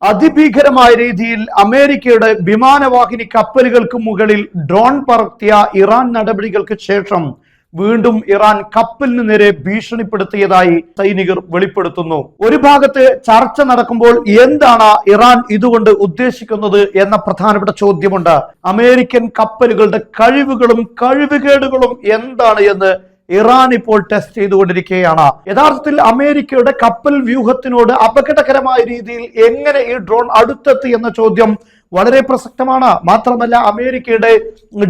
അതിഭീകരമായ രീതിയിൽ അമേരിക്കയുടെ വിമാനവാഹിനി കപ്പലുകൾക്ക് മുകളിൽ ഡ്രോൺ പറത്തിയ ഇറാൻ നടപടികൾക്ക് ശേഷം വീണ്ടും ഇറാൻ കപ്പലിന് നേരെ ഭീഷണിപ്പെടുത്തിയതായി സൈനികർ വെളിപ്പെടുത്തുന്നു. ഒരു ഭാഗത്ത് ചർച്ച നടക്കുമ്പോൾ എന്താണ് ഇറാൻ ഇതുകൊണ്ട് ഉദ്ദേശിക്കുന്നത് എന്ന പ്രധാനപ്പെട്ട ചോദ്യമുണ്ട്. അമേരിക്കൻ കപ്പലുകളുടെ കഴിവുകളും കഴിവുകേടുകളും എന്താണ് എന്ന് ഇറാൻ ഇപ്പോൾ ടെസ്റ്റ് ചെയ്തുകൊണ്ടിരിക്കുകയാണ്. യഥാർത്ഥത്തിൽ അമേരിക്കയുടെ കപ്പൽ വ്യൂഹത്തിനോട് അപകടകരമായ രീതിയിൽ എങ്ങനെ ഈ ഡ്രോൺ അടുത്തെത്തി എന്ന ചോദ്യം വളരെ പ്രസക്തമാണ്. മാത്രമല്ല, അമേരിക്കയുടെ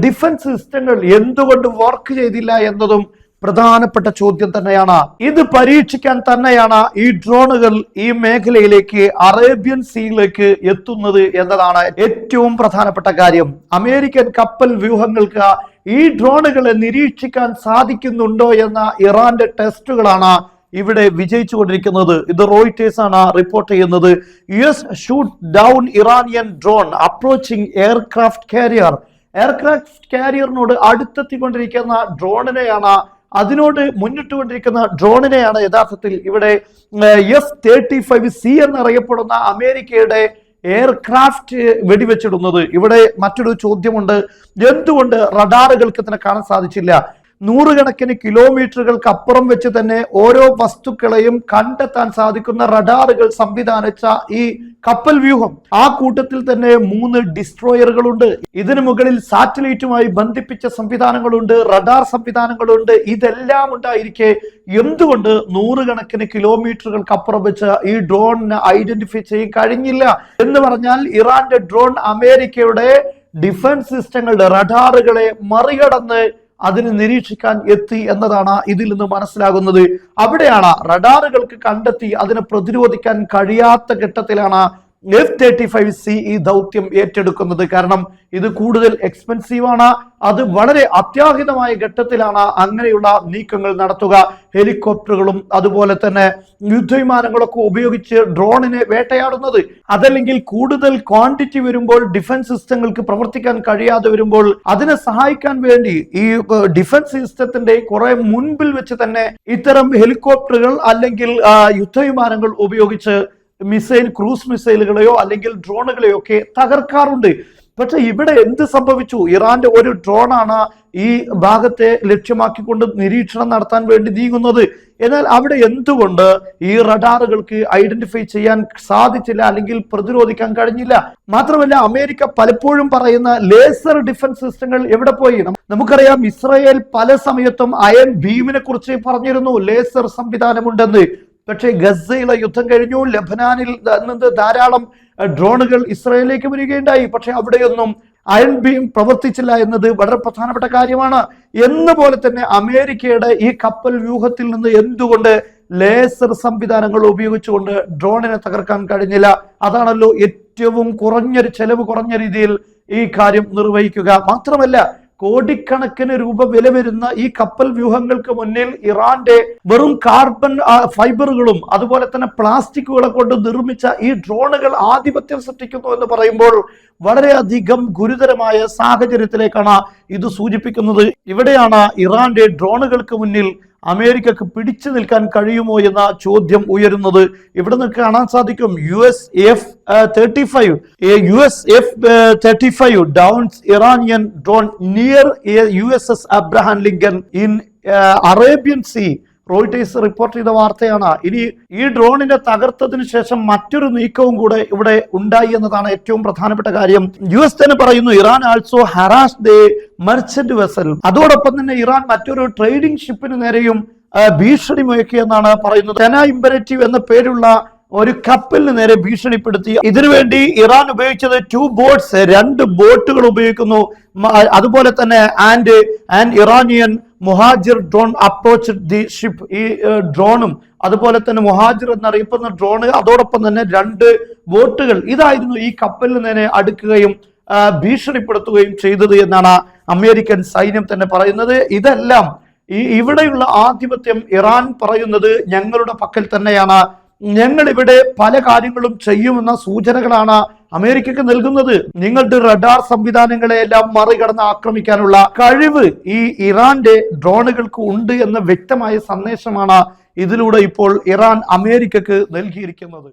ഡിഫൻസ് സിസ്റ്റങ്ങൾ എന്തുകൊണ്ട് വർക്ക് ചെയ്തില്ല എന്നതും പ്രധാനപ്പെട്ട ചോദ്യം തന്നെയാണ്. ഇത് പരീക്ഷിക്കാൻ തന്നെയാണ് ഈ ഡ്രോണുകൾ ഈ മേഖലയിലേക്ക്, അറേബ്യൻ സീയിലേക്ക് എത്തുന്നത് എന്നതാണ് ഏറ്റവും പ്രധാനപ്പെട്ട കാര്യം. അമേരിക്കൻ കപ്പൽ വ്യൂഹങ്ങൾക്ക് ഈ ഡ്രോണുകളെ നിരീക്ഷിക്കാൻ സാധിക്കുന്നുണ്ടോ എന്ന ഇറാന്റെ ടെസ്റ്റുകളാണ് ഇവിടെ വിജയിച്ചുകൊണ്ടിരിക്കുന്നത്. ഇത് റോയിറ്റേഴ്സ് ആണ് റിപ്പോർട്ട് ചെയ്യുന്നത്. US shoot down Iranian drone approaching aircraft carrier. Aircraft കാരിയറിനോട് അടുത്തെത്തിക്കൊണ്ടിരിക്കുന്ന ഡ്രോണിനെയാണ്, അതിനോട് മുന്നിട്ടുകൊണ്ടിരിക്കുന്ന ഡ്രോണിനെയാണ് യഥാർത്ഥത്തിൽ ഇവിടെ F-35C എന്നറിയപ്പെടുന്ന അമേരിക്കയുടെ എയർക്രാഫ്റ്റ് വെടിവെച്ചിടുന്നത്. ഇവിടെ മറ്റൊരു ചോദ്യമുണ്ട്, എന്തുകൊണ്ട് റഡാറുകൾക്ക് തന്നെ കാണാൻ സാധിച്ചില്ല? നൂറുകണക്കിന് കിലോമീറ്ററുകൾക്ക് അപ്പുറം വെച്ച് തന്നെ ഓരോ വസ്തുക്കളെയും കണ്ടെത്താൻ സാധിക്കുന്ന റഡാറുകൾ സംവിധാനിച്ച ഈ കപ്പൽ വ്യൂഹം, ആ കൂട്ടത്തിൽ തന്നെ 3 ഡിസ്ട്രോയറുകളുണ്ട്. ഇതിനു മുകളിൽ സാറ്റലൈറ്റുമായി ബന്ധിപ്പിച്ച സംവിധാനങ്ങളുണ്ട്, റഡാർ സംവിധാനങ്ങളുണ്ട്. ഇതെല്ലാം ഉണ്ടായിരിക്കെ എന്തുകൊണ്ട് നൂറുകണക്കിന് കിലോമീറ്ററുകൾക്ക് അപ്പുറം വെച്ച് ഈ ഡ്രോണിനെ ഐഡന്റിഫൈ ചെയ്യാൻ കഴിഞ്ഞില്ല എന്ന് പറഞ്ഞാൽ ഇറാന്റെ ഡ്രോൺ അമേരിക്കയുടെ ഡിഫൻസ് സിസ്റ്റങ്ങളുടെ റഡാറുകളെ മറികടന്ന് അതിന് നിരീക്ഷിക്കാൻ എത്തി എന്നതാണ് ഇതിൽ നിന്ന് മനസ്സിലാകുന്നത്. അവിടെയാണ് റഡാറുകൾക്ക് കണ്ടെത്തി അതിനെ പ്രതിരോധിക്കാൻ കഴിയാത്ത ഘട്ടത്തിലാണ് F-35C ഈ ദൗത്യം ഏറ്റെടുക്കുന്നത്. കാരണം ഇത് കൂടുതൽ എക്സ്പെൻസീവ് ആണ്. അത് വളരെ അത്യാഹിതമായ ഘട്ടത്തിലാണ് അങ്ങനെയുള്ള നീക്കങ്ങൾ നടത്തുക. ഹെലികോപ്റ്ററുകളും അതുപോലെ തന്നെ യുദ്ധവിമാനങ്ങളൊക്കെ ഉപയോഗിച്ച് ഡ്രോണിനെ വേട്ടയാടുന്നത്. അതല്ലെങ്കിൽ കൂടുതൽ ക്വാണ്ടിറ്റി വരുമ്പോൾ, ഡിഫൻസ് സിസ്റ്റങ്ങൾക്ക് പ്രവർത്തിക്കാൻ കഴിയാതെ വരുമ്പോൾ അതിനെ സഹായിക്കാൻ വേണ്ടി ഈ ഡിഫൻസ് സിസ്റ്റത്തിന്റെ കുറെ മുൻപിൽ വെച്ച് തന്നെ ഇത്തരം ഹെലികോപ്റ്ററുകൾ അല്ലെങ്കിൽ യുദ്ധവിമാനങ്ങൾ ഉപയോഗിച്ച് ക്രൂസ് മിസൈലുകളെയോ അല്ലെങ്കിൽ ഡ്രോണുകളെയോ ഒക്കെ തകർക്കാറുണ്ട്. പക്ഷെ ഇവിടെ എന്ത് സംഭവിച്ചു? ഇറാന്റെ ഒരു ഡ്രോണാണ് ഈ ഭാഗത്തെ ലക്ഷ്യമാക്കിക്കൊണ്ട് നിരീക്ഷണം നടത്താൻ വേണ്ടി നീങ്ങുന്നത്. എന്നാൽ അവിടെ എന്തുകൊണ്ട് ഈ റഡാറുകൾക്ക് ഐഡന്റിഫൈ ചെയ്യാൻ സാധിച്ചില്ല, അല്ലെങ്കിൽ പ്രതിരോധിക്കാൻ കഴിഞ്ഞില്ല? മാത്രമല്ല, അമേരിക്ക പലപ്പോഴും പറയുന്ന ലേസർ ഡിഫൻസ് സിസ്റ്റങ്ങൾ എവിടെ പോയി? നമുക്കറിയാം, ഇസ്രായേൽ പല സമയത്തും അയൺ ഭീമിനെ കുറിച്ച് പറഞ്ഞിരുന്നു, ലേസർ സംവിധാനമുണ്ടെന്ന്. പക്ഷേ ഗസയിലെ യുദ്ധം കഴിഞ്ഞു, ലബനാനിൽ നിന്ന് ധാരാളം ഡ്രോണുകൾ ഇസ്രായേലിലേക്ക് വരികയുണ്ടായി. പക്ഷെ അവിടെയൊന്നും അയൺ ബീം പ്രവർത്തിച്ചില്ല എന്നത് വളരെ പ്രധാനപ്പെട്ട കാര്യമാണ്. എന്ന പോലെ തന്നെ അമേരിക്കയുടെ ഈ കപ്പൽ വ്യൂഹത്തിൽ നിന്ന് എന്തുകൊണ്ട് ലേസർ സംവിധാനങ്ങൾ ഉപയോഗിച്ചുകൊണ്ട് ഡ്രോണിനെ തകർക്കാൻ കഴിഞ്ഞില്ല? അതാണല്ലോ ഏറ്റവും ചെലവ് കുറഞ്ഞ രീതിയിൽ ഈ കാര്യം നിർവഹിക്കുക. മാത്രമല്ല, കോടിക്കണക്കിന് രൂപ വില വരുന്ന ഈ കപ്പൽ വ്യൂഹങ്ങൾക്ക് മുന്നിൽ ഇറാന്റെ വെറും കാർബൺ ഫൈബറുകളും അതുപോലെ തന്നെ പ്ലാസ്റ്റിക്കുകളെ കൊണ്ട് നിർമ്മിച്ച ഈ ഡ്രോണുകൾ ആധിപത്യം സൃഷ്ടിക്കുന്നു എന്ന് പറയുമ്പോൾ വളരെയധികം ഗുരുതരമായ സാഹചര്യത്തിലേക്കാണ് ഇത് സൂചിപ്പിക്കുന്നത്. ഇവിടെയാണ് ഇറാന്റെ ഡ്രോണുകൾക്ക് മുന്നിൽ അമേരിക്കക്ക് പിടിച്ചു നിൽക്കാൻ കഴിയുമോ എന്ന ചോദ്യം ഉയരുന്നത്. ഇവിടെ നിന്ന് കാണാൻ സാധിക്കും, US F-35 downs Iranian drone near USS Abraham Lincoln in Arabian sea. Reuters report ചെയ്ത വാർത്തയാണ്. ഇനി ഈ ഡ്രോണിനെ തകർത്തതിനു ശേഷം മറ്റൊരു നീക്കവും കൂടെ ഇവിടെ ഉണ്ടായി എന്നതാണ് ഏറ്റവും പ്രധാനപ്പെട്ട കാര്യം. US തന്നെ പറയുന്നു, Iran also harass the merchant vessel. അതോടൊപ്പം തന്നെ ഇറാൻ മറ്റൊരു ട്രേഡിംഗ് ഷിപ്പിന് നേരെയും ഭീഷണി മുഴക്കിയെന്നാണ് പറയുന്നത്. സെന ഇംപെരറ്റീവ് എന്ന പേരുള്ള ഒരു കപ്പലിന് നേരെ ഭീഷണിപ്പെടുത്തി. ഇതിനുവേണ്ടി ഇറാൻ ഉപയോഗിച്ചത് 2 ബോട്ട്സ്, 2 ബോട്ടുകൾ ഉപയോഗിക്കുന്നു. അതുപോലെ തന്നെ and Iranian Muhajir drone approach the ship. ഈ ഡ്രോണും അതുപോലെ തന്നെ മുഹാജിർ എന്നറിയപ്പെടുന്ന ഡ്രോൺ, അതോടൊപ്പം തന്നെ 2 ബോട്ടുകൾ, ഇതായിരുന്നു ഈ കപ്പലിന് നേരെ അടുക്കുകയും ഭീഷണിപ്പെടുത്തുകയും ചെയ്തത് എന്നാണ് അമേരിക്കൻ സൈന്യം തന്നെ പറയുന്നത്. ഇതെല്ലാം ഇവിടെയുള്ള ആധിപത്യം ഇറാൻ പറയുന്നത് ഞങ്ങളുടെ പക്കൽ തന്നെയാണ്, ഞങ്ങൾ ഇവിടെ പല കാര്യങ്ങളും ചെയ്യുമെന്ന സൂചനകളാണ് അമേരിക്കക്ക് നൽകുന്നത്. നിങ്ങളുടെ റഡാർ സംവിധാനങ്ങളെല്ലാം മറികടന്ന് ആക്രമിക്കാനുള്ള കഴിവ് ഈ ഇറാന്റെ ഡ്രോണുകൾക്ക് ഉണ്ട് എന്ന വ്യക്തമായ സന്ദേശമാണ് ഇതിലൂടെ ഇപ്പോൾ ഇറാൻ അമേരിക്കക്ക് നൽകിയിരിക്കുന്നത്.